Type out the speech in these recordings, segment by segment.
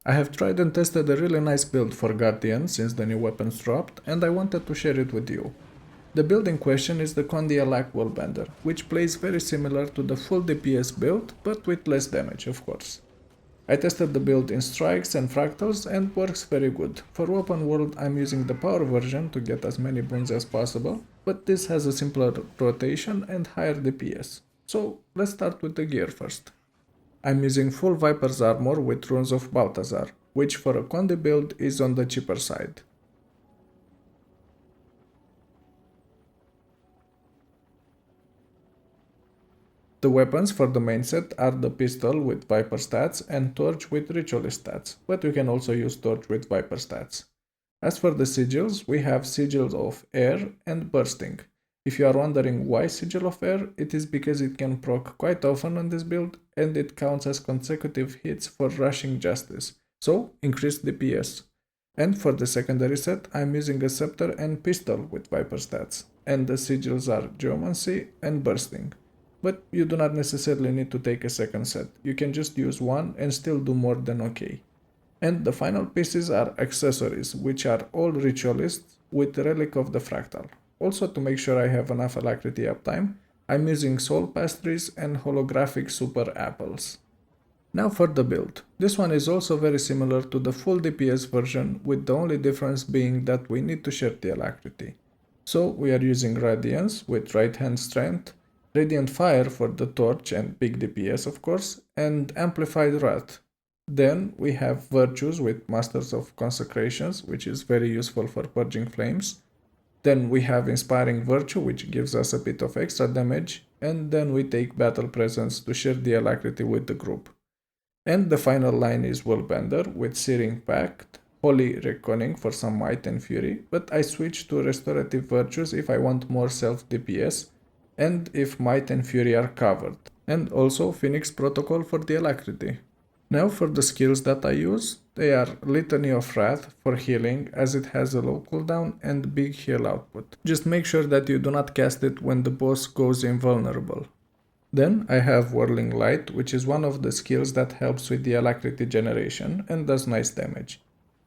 I have tried and tested a really nice build for Guardian since the new weapons dropped, and I wanted to share it with you. The build in question is the Condi Alac Willbender, which plays very similar to the full DPS build, but with less damage, of course. I tested the build in strikes and fractals and works very good. For open world I'm using the power version to get as many boons as possible, but this has a simpler rotation and higher DPS. So let's start with the gear first. I'm using full Viper's armor with runes of Balthazar, which for a Condi build is on the cheaper side. The weapons for the main set are the pistol with Viper stats and torch with Ritualist stats, but you can also use torch with Viper stats. As for the sigils, we have sigils of air and bursting. If you are wondering why sigil of air, it is because it can proc quite often on this build and it counts as consecutive hits for rushing justice, so increased DPS. And for the secondary set, I'm using a scepter and pistol with Viper stats, and the sigils are geomancy and bursting. But you do not necessarily need to take a second set, you can just use one and still do more than okay. And the final pieces are accessories, which are all ritualists with Relic of the Fractal. Also, to make sure I have enough alacrity uptime, I'm using soul pastries and holographic super apples. Now for the build. This one is also very similar to the full DPS version, with the only difference being that we need to share the alacrity. So we are using Radiance with right hand strength, Radiant Fire for the torch and big DPS of course, and Amplified Wrath. Then we have Virtues with Masters of Consecrations, which is very useful for purging flames. Then we have Inspiring Virtue, which gives us a bit of extra damage, and then we take Battle Presence to share the alacrity with the group. And the final line is Willbender with Searing Pact, Holy Reckoning for some might and fury, but I switch to Restorative Virtues if I want more self DPS, and if might and fury are covered, and also Phoenix Protocol for the alacrity. Now for the skills that I use, they are Litany of Wrath for healing as it has a low cooldown and big heal output. Just make sure that you do not cast it when the boss goes invulnerable. Then I have Whirling Light, which is one of the skills that helps with the alacrity generation and does nice damage.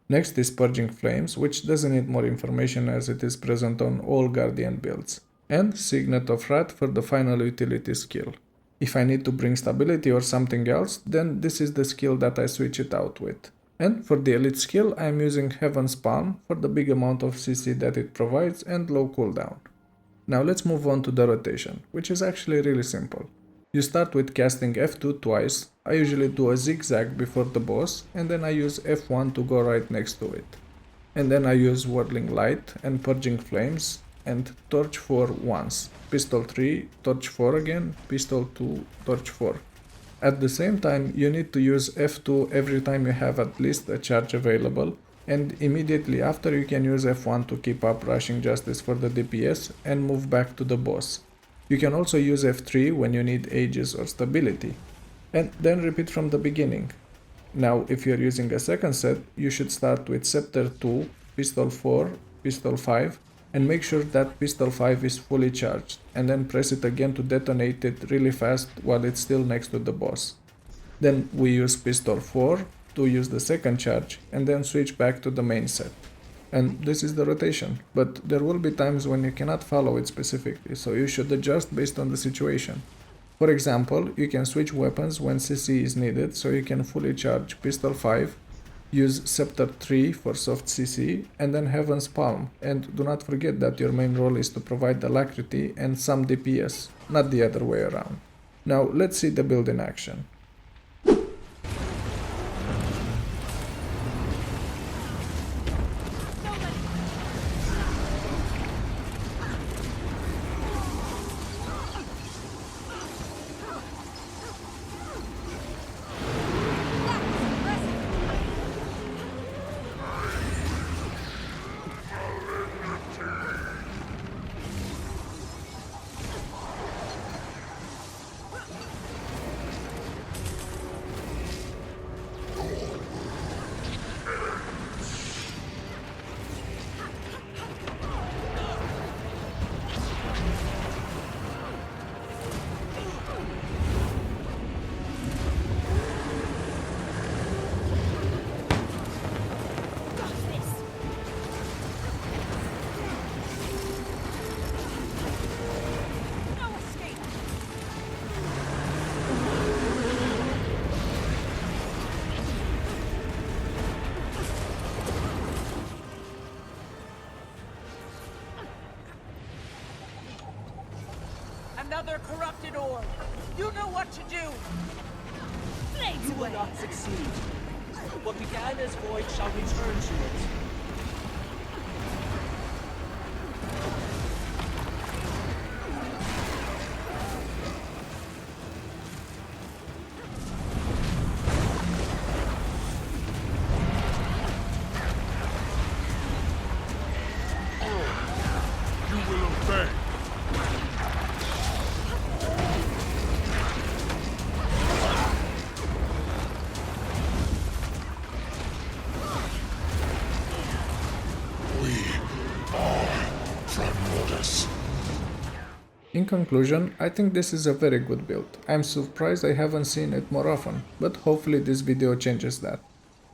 Next is Purging Flames, which doesn't need more information as it is present on all Guardian builds. And Signet of Wrath for the final utility skill. If I need to bring stability or something else, then this is the skill that I switch it out with. And for the elite skill, I am using Heaven's Palm for the big amount of CC that it provides and low cooldown. Now let's move on to the rotation, which is actually really simple. You start with casting F2 twice, I usually do a zigzag before the boss, and then I use F1 to go right next to it. And then I use Whirling Light and Purging Flames, and Torch 4 once, Pistol 3, Torch 4 again, Pistol 2, Torch 4. At the same time, you need to use F2 every time you have at least a charge available, and immediately after you can use F1 to keep up rushing justice for the DPS and move back to the boss. You can also use F3 when you need ages or stability, and then repeat from the beginning. Now if you're using a second set, you should start with Scepter 2, Pistol 4, Pistol 5, and make sure that Pistol 5 is fully charged, and then press it again to detonate it really fast while it's still next to the boss. Then we use Pistol 4 to use the second charge, and then switch back to the main set. And this is the rotation, but there will be times when you cannot follow it specifically, so you should adjust based on the situation. For example, you can switch weapons when CC is needed, so you can fully charge Pistol 5, use Scepter 3 for soft CC, and then Heaven's Palm, and do not forget that your main role is to provide alacrity and some DPS, not the other way around. Now let's see the build in action. Lord. You know what to do. You will not succeed. What began as void shall return to it. You will obey. In conclusion, I think this is a very good build. I'm surprised I haven't seen it more often, but hopefully this video changes that.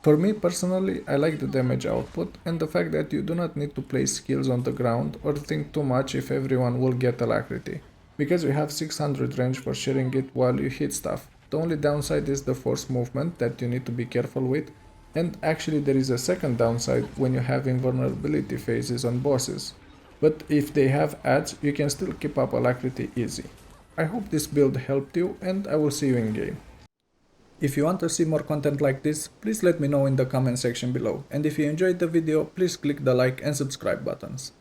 For me personally, I like the damage output and the fact that you do not need to place skills on the ground or think too much if everyone will get alacrity, because you have 600 range for sharing it while you hit stuff. The only downside is the force movement that you need to be careful with, and actually there is a second downside when you have invulnerability phases on bosses. But if they have ads, you can still keep up alacrity easy. I hope this build helped you and I will see you in game. If you want to see more content like this, please let me know in the comment section below, and if you enjoyed the video, please click the like and subscribe buttons.